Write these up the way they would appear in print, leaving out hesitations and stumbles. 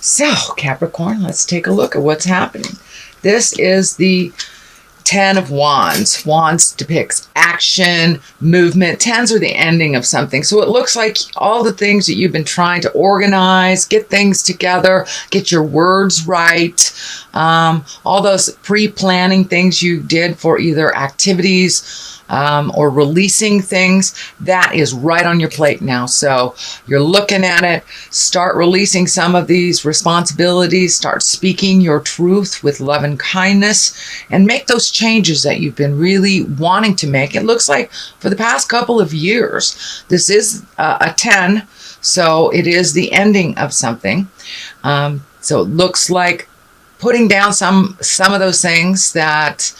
So, Capricorn, let's take a look at what's happening. This is the Ten of Wands. Wands depicts action, movement. Tens are the ending of something. So it looks like all the things that you've been trying to organize, get things together, get your words right, all those pre-planning things you did for either activities or releasing things, that is right on your plate now. So you're looking at it, start releasing some of these responsibilities, start speaking your truth with love and kindness, and make those changes that you've been really wanting to make. It looks like for the past couple of years, this is a 10, so it is the ending of something. So it looks like putting down some of those things that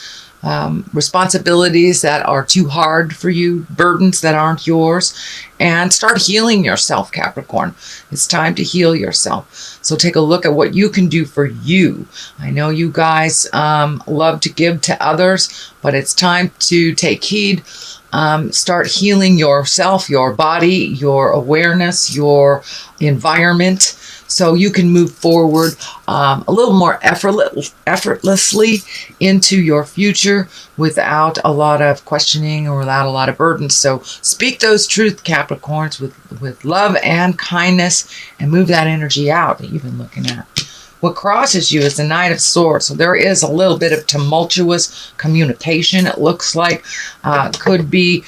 responsibilities that are too hard for you, burdens that aren't yours, and start healing yourself, Capricorn. It's time to heal yourself. So take a look at what you can do for you. I know you guys love to give to others, but it's time to take heed. Start healing yourself, your body, your awareness, your environment, so you can move forward a little more effortlessly into your future without a lot of questioning or without a lot of burdens. So speak those truth, Capricorns, with love and kindness, and move that energy out that you've been looking at. What crosses you is the Knight of Swords. So there is a little bit of tumultuous communication. It looks like could be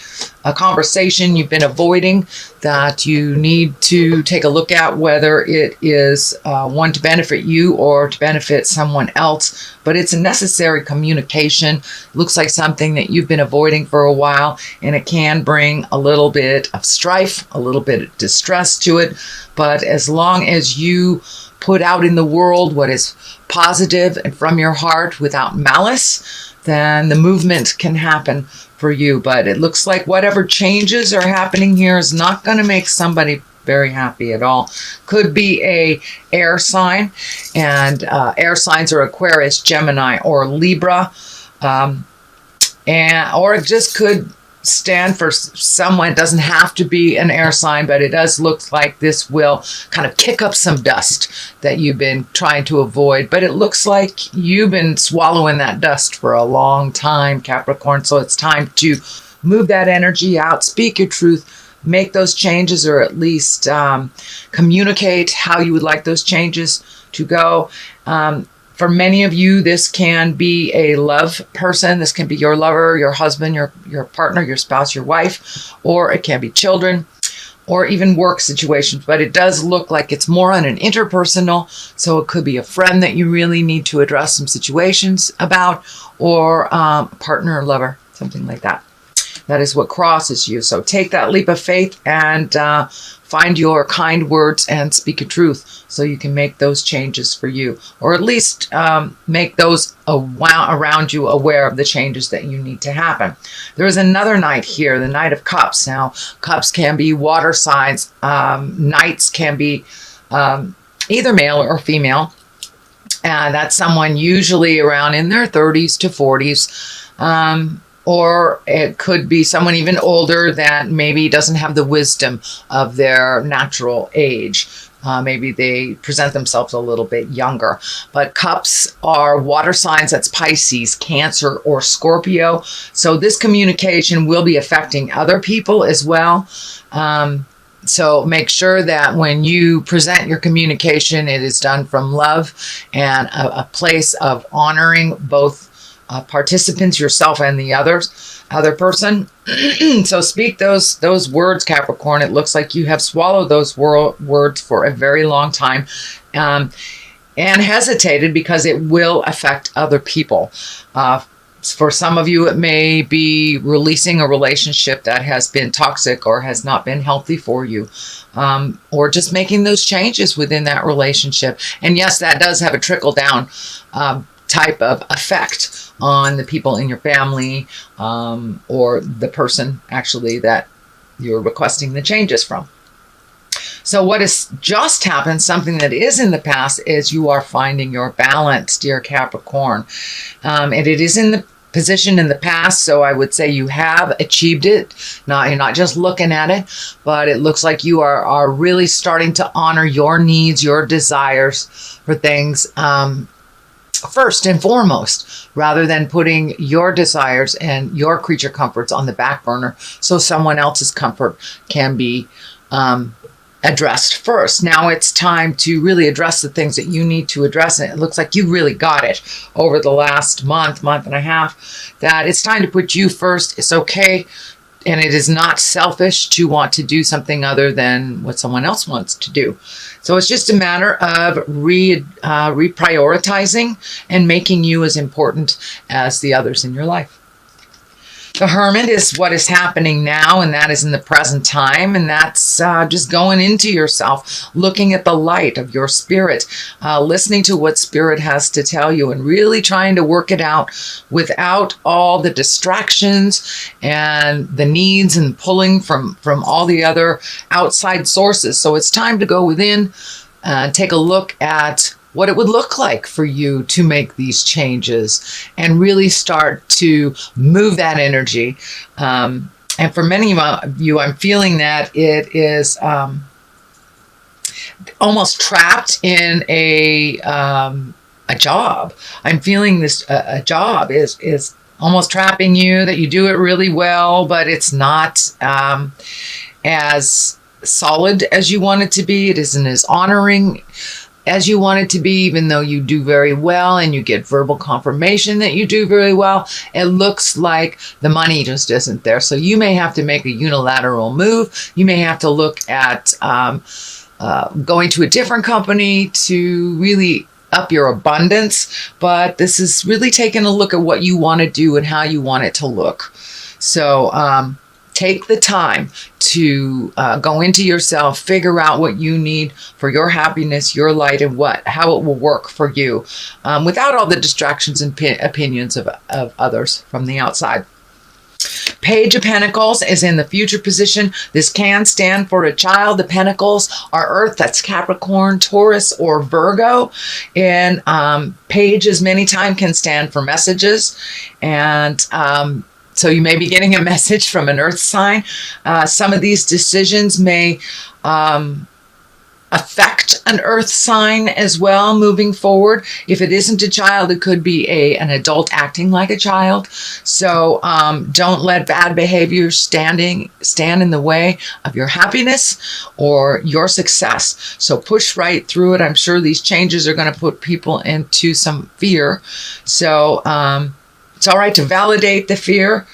a conversation you've been avoiding that you need to take a look at, whether it is one to benefit you or to benefit someone else. But it's a necessary communication. It looks like something that you've been avoiding for a while, and it can bring a little bit of strife, a little bit of distress to it. But as long as you put out in the world what is positive and from your heart without malice, then the movement can happen for you. But it looks like whatever changes are happening here is not going to make somebody very happy at all. Could be a air sign, and air signs are Aquarius, Gemini, or Libra, or it just could stand for someone. It doesn't have to be an air sign, but it does look like this will kind of kick up some dust that you've been trying to avoid. But it looks like you've been swallowing that dust for a long time, Capricorn. So it's time to move that energy out, speak your truth, make those changes, or at least communicate how you would like those changes to go. For many of you, this can be a love person. This can be your lover, your husband, your partner, your spouse, your wife, or it can be children, or even work situations. But it does look like it's more on an interpersonal, so it could be a friend that you really need to address some situations about, or a partner or lover, something like that. That is what crosses you. So take that leap of faith and find your kind words and speak a truth so you can make those changes for you, or at least make those around you aware of the changes that you need to happen. There is another Knight here, the Knight of Cups. Now, cups can be water signs. Knights can be either male or female. And that's someone usually around in their 30s to 40s. Or it could be someone even older that maybe doesn't have the wisdom of their natural age. Maybe they present themselves a little bit younger. But cups are water signs. That's Pisces, Cancer, or Scorpio. So this communication will be affecting other people as well. So make sure that when you present your communication, it is done from love and a place of honoring both participants, yourself and the other person. So speak those words, Capricorn. It looks like you have swallowed those words for a very long time and hesitated because it will affect other people. For some of you, it may be releasing a relationship that has been toxic or has not been healthy for you, or just making those changes within that relationship. And yes, that does have a trickle down type of effect on the people in your family, or the person actually that you're requesting the changes from. So what has just happened, something that is in the past, is you are finding your balance, dear Capricorn. And it is in the position in the past, so I would say you have achieved it. Now, you're not just looking at it, but it looks like you are really starting to honor your needs, your desires for things first and foremost, rather than putting your desires and your creature comforts on the back burner so someone else's comfort can be addressed first. Now it's time to really address the things that you need to address. And it looks like you really got it over the last month and a half, that it's time to put you first. It's okay. And it is not selfish to want to do something other than what someone else wants to do. So it's just a matter of reprioritizing and making you as important as the others in your life. The Hermit is what is happening now, and that is in the present time, and that's just going into yourself, looking at the light of your spirit, listening to what spirit has to tell you, and really trying to work it out without all the distractions and the needs and pulling from all the other outside sources. So it's time to go within, take a look at what it would look like for you to make these changes and really start to move that energy. And for many of you, I'm feeling that it is almost trapped in a job. I'm feeling this a job is almost trapping you, that you do it really well, but it's not as solid as you want it to be. It isn't as honoring as you want it to be, even though you do very well and you get verbal confirmation that you do very well. It looks like the money just isn't there. So you may have to make a unilateral move. You may have to look at going to a different company to really up your abundance. But this is really taking a look at what you want to do and how you want it to look. So take the time to go into yourself, figure out what you need for your happiness, your light, and how it will work for you, without all the distractions and opinions of others from the outside. Page of Pentacles is in the future position. This can stand for a child. The Pentacles are Earth, that's Capricorn, Taurus, or Virgo. And pages many times can stand for messages. And so you may be getting a message from an earth sign. Some of these decisions may affect an earth sign as well moving forward. If it isn't a child, it could be an adult acting like a child. So don't let bad behavior stand in the way of your happiness or your success. So push right through it. I'm sure these changes are going to put people into some fear. So it's all right to validate the fear,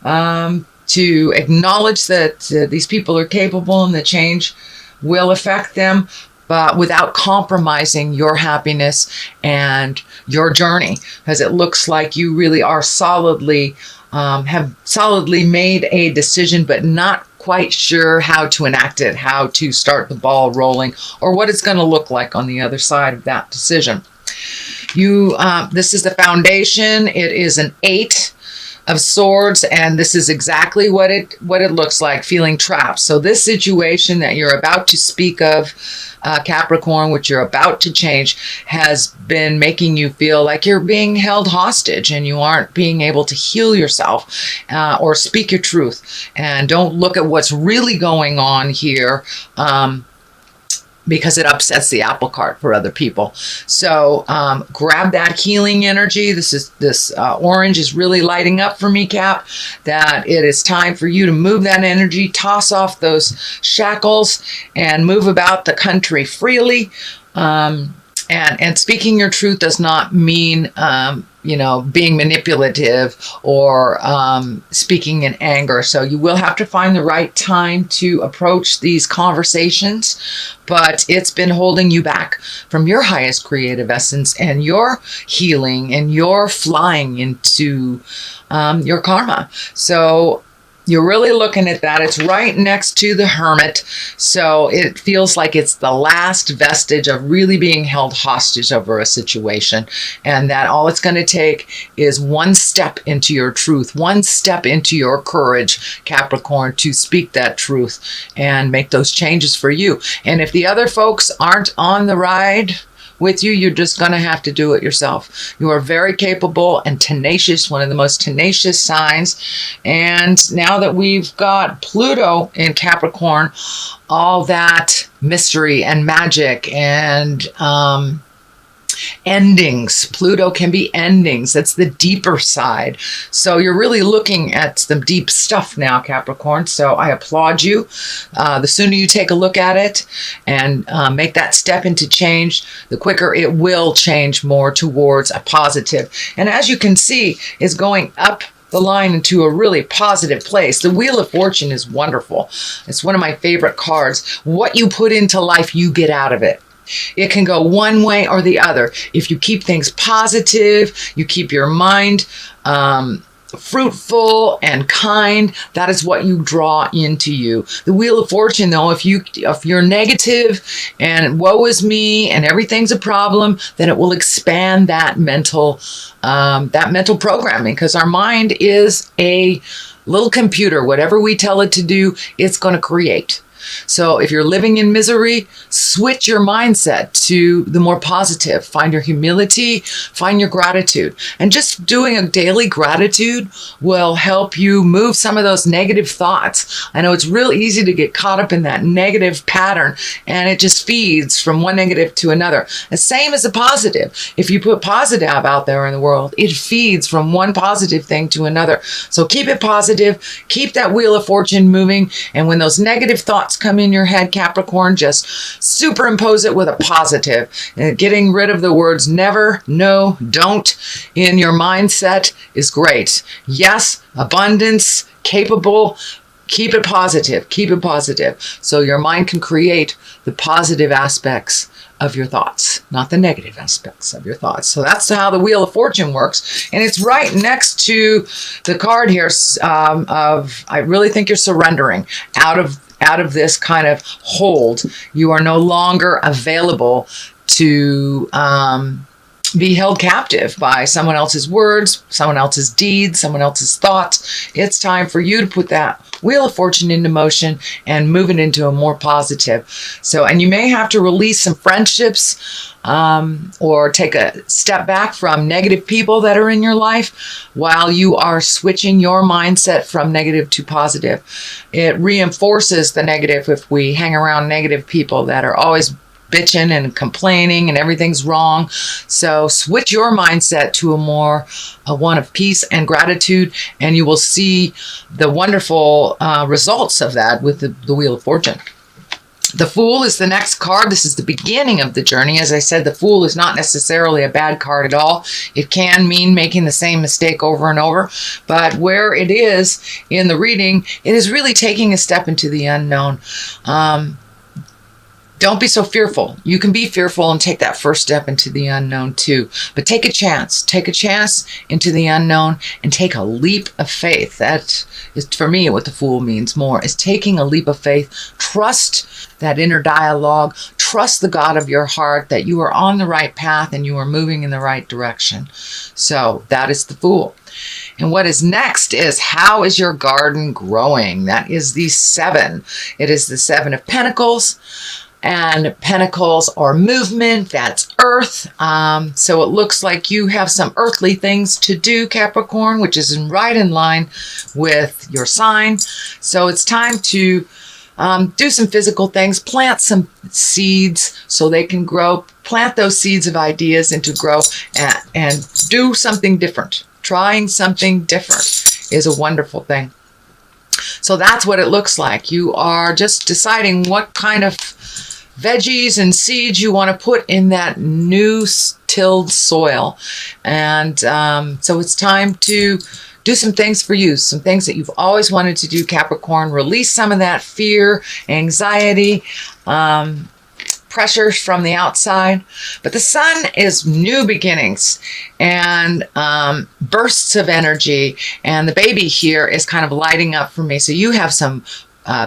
to acknowledge that these people are capable and the change will affect them, but without compromising your happiness and your journey, because it looks like you really are have solidly made a decision, but not quite sure how to enact it, how to start the ball rolling, or what it's going to look like on the other side of that decision. This is the foundation. It is an 8 of Swords, and this is exactly what it looks like, feeling trapped. So this situation that you're about to speak of, Capricorn, which you're about to change, has been making you feel like you're being held hostage and you aren't being able to heal yourself or speak your truth. And don't look at what's really going on here, because it upsets the apple cart for other people. So grab that healing energy. This orange is really lighting up for me, Cap, that it is time for you to move that energy, toss off those shackles, and move about the country freely. And speaking your truth does not mean, being manipulative or speaking in anger. So you will have to find the right time to approach these conversations, but it's been holding you back from your highest creative essence and your healing and your flying into your karma. So you're really looking at that. It's right next to the Hermit. So it feels like it's the last vestige of really being held hostage over a situation. And that all it's going to take is one step into your truth, one step into your courage, Capricorn, to speak that truth and make those changes for you. And if the other folks aren't on the ride with you. You're just going to have to do it yourself. You are very capable and tenacious, one of the most tenacious signs. And now that we've got Pluto in Capricorn, all that mystery and magic and endings. Pluto can be endings. That's the deeper side. So you're really looking at some deep stuff now, Capricorn. So I applaud you. The sooner you take a look at it and make that step into change, the quicker it will change more towards a positive. And as you can see, is going up the line into a really positive place. The Wheel of Fortune is wonderful. It's one of my favorite cards. What you put into life, you get out of it. It can go one way or the other. If you keep things positive, you keep your mind fruitful and kind, that is what you draw into you. The Wheel of Fortune, though, if you're negative and woe is me and everything's a problem, then it will expand that mental programming, because our mind is a little computer. Whatever we tell it to do, it's going to create. So if you're living in misery, switch your mindset to the more positive. Find your humility, find your gratitude. And just doing a daily gratitude will help you move some of those negative thoughts. I know it's real easy to get caught up in that negative pattern, and it just feeds from one negative to another. The same as a positive. If you put positive out there in the world, it feeds from one positive thing to another. So keep it positive, keep that Wheel of Fortune moving, and when those negative thoughts come in your head, Capricorn, just superimpose it with a positive. And getting rid of the words never, no, don't in your mindset is great. Yes, abundance, capable. Keep it positive. Keep it positive. So your mind can create the positive aspects of your thoughts, not the negative aspects of your thoughts. So that's how the Wheel of Fortune works. And it's right next to the card here of, I really think you're surrendering out of this kind of hold. You are no longer available to be held captive by someone else's words, someone else's deeds, someone else's thoughts. It's time for you to put that Wheel of Fortune into motion and move it into a more positive. So, and you may have to release some friendships or take a step back from negative people that are in your life while you are switching your mindset from negative to positive. It reinforces the negative if we hang around negative people that are always bitching and complaining and everything's wrong. So switch your mindset to a one of peace and gratitude, and you will see the wonderful results of that with the Wheel of Fortune. The Fool is the next card. This is the beginning of the journey. As I said, the Fool is not necessarily a bad card at all. It can mean making the same mistake over and over. But where it is in the reading, it is really taking a step into the unknown. Don't be so fearful. You can be fearful and take that first step into the unknown too. But take a chance. Take a chance into the unknown and take a leap of faith. That is, for me, what the Fool means more, is taking a leap of faith. Trust that inner dialogue. Trust the God of your heart that you are on the right path and you are moving in the right direction. So that is the Fool. And what is next is, how is your garden growing? That is the 7. It is the 7 of Pentacles. And pentacles are movement, that's earth. So it looks like you have some earthly things to do, Capricorn, which is right in line with your sign. So it's time to do some physical things, plant some seeds so they can grow, plant those seeds of ideas into grow and do something different. Trying something different is a wonderful thing. So that's what it looks like. You are just deciding what kind of veggies and seeds you want to put in that new tilled soil. And so it's time to do some things for you, some things that you've always wanted to do, Capricorn. Release some of that fear, anxiety, pressures from the outside. But the sun is new beginnings and bursts of energy. And the baby here is kind of lighting up for me. So you have some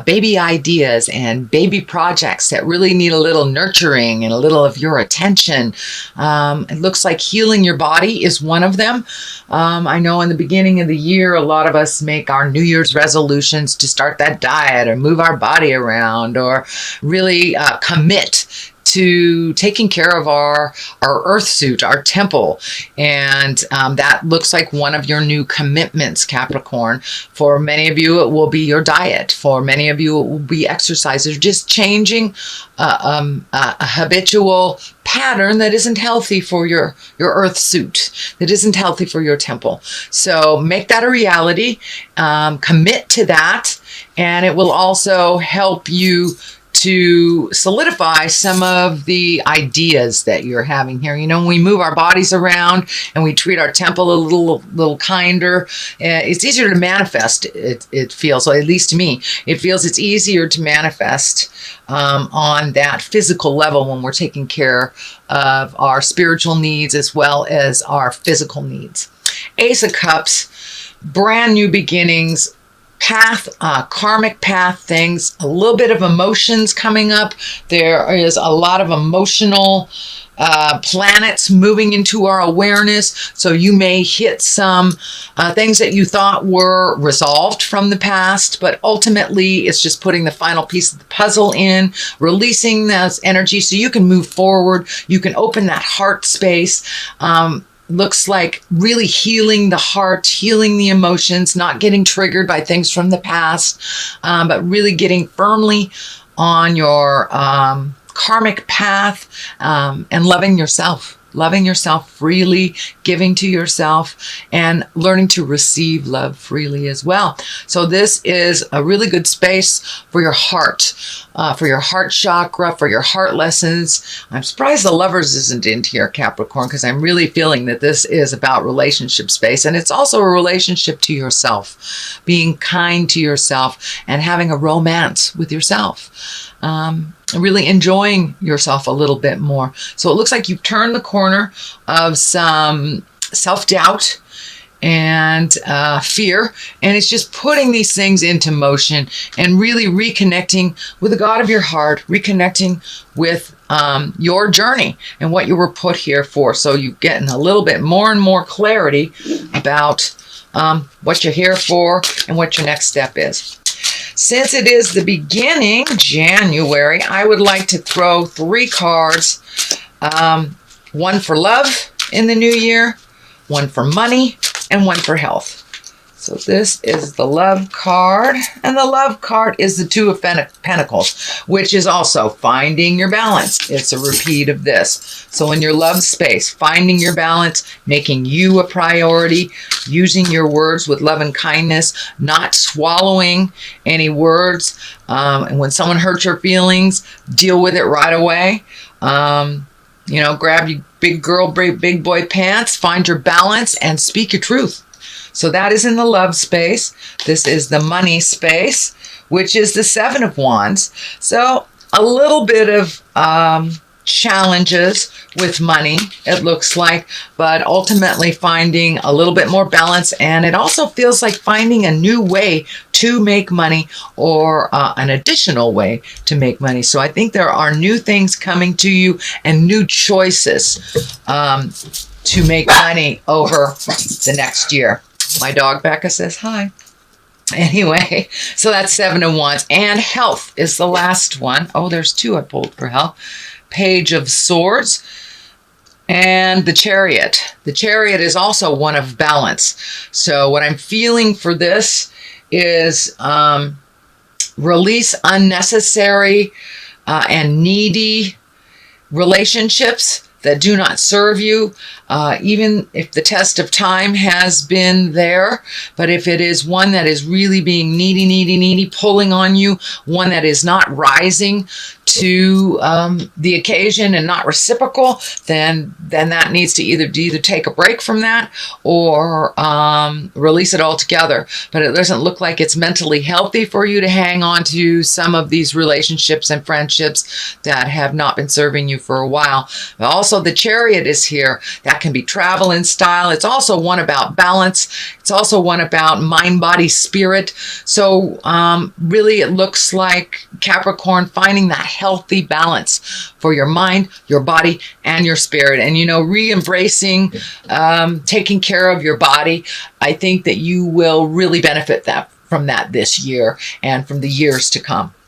baby ideas and baby projects that really need a little nurturing and a little of your attention. It looks like healing your body is one of them. I know in the beginning of the year, a lot of us make our New Year's resolutions to start that diet or move our body around or really commit to taking care of our earth suit, our temple. And that looks like one of your new commitments, Capricorn. For many of you, it will be your diet. For many of you, it will be exercise. Or just changing a habitual pattern that isn't healthy for your earth suit, that isn't healthy for your temple. So make that a reality. Commit to that. And it will also help you to solidify some of the ideas that you're having here. You know, when we move our bodies around and we treat our temple a little kinder, it's easier to manifest. It feels, at least to me, it feels it's easier to manifest on that physical level when we're taking care of our spiritual needs as well as our physical needs. Ace of Cups, brand new beginnings, path, karmic path things, a little bit of emotions coming up. There is a lot of emotional planets moving into our awareness. So you may hit some things that you thought were resolved from the past, but ultimately it's just putting the final piece of the puzzle in, releasing those energies so you can move forward. You can open that heart space. Looks like really healing the heart, healing the emotions, not getting triggered by things from the past, but really getting firmly on your karmic path and loving yourself freely, giving to yourself, and learning to receive love freely as well. So this is a really good space for your heart chakra, for your heart lessons. I'm surprised the Lovers isn't in here, Capricorn, because I'm really feeling that this is about relationship space. And it's also a relationship to yourself, being kind to yourself and having a romance with yourself. Really enjoying yourself a little bit more. So it looks like you've turned the corner of some self-doubt and fear, and it's just putting these things into motion and really reconnecting with the God of your heart, reconnecting with your journey and what you were put here for. So you're getting a little bit more and more clarity about what you're here for and what your next step is. Since it is the beginning, January, I would like to throw 3 cards. One for love in the new year, one for money, and one for health. So this is the love card, and the love card is the 2 of Pentacles, which is also finding your balance. It's a repeat of this. So in your love space, finding your balance, making you a priority, using your words with love and kindness, not swallowing any words. And when someone hurts your feelings, deal with it right away. You know, grab your big girl, big boy pants, find your balance, and speak your truth. So that is in the love space. This is the money space, which is the 7 of Wands. So a little bit of challenges with money, it looks like, but ultimately finding a little bit more balance. And it also feels like finding a new way to make money, or an additional way to make money. So I think there are new things coming to you and new choices to make money over the next year. My dog Becca says hi. Anyway, so that's 7 of Wands. And health is the last one. Oh, there's 2 I pulled for health. Page of Swords and the Chariot. The Chariot is also one of balance. So what I'm feeling for this is release unnecessary and needy relationships that do not serve you, even if the test of time has been there. But if it is one that is really being needy, pulling on you, one that is not rising to the occasion and not reciprocal, then that needs to either take a break from that or release it altogether. But it doesn't look like it's mentally healthy for you to hang on to some of these relationships and friendships that have not been serving you for a while. But also the Chariot is here. That can be travel and style. It's also one about balance. It's also one about mind, body, spirit. So really it looks like Capricorn finding that healthy balance for your mind, your body, and your spirit. And, you know, re-embracing, taking care of your body. I think that you will really benefit from that this year and from the years to come.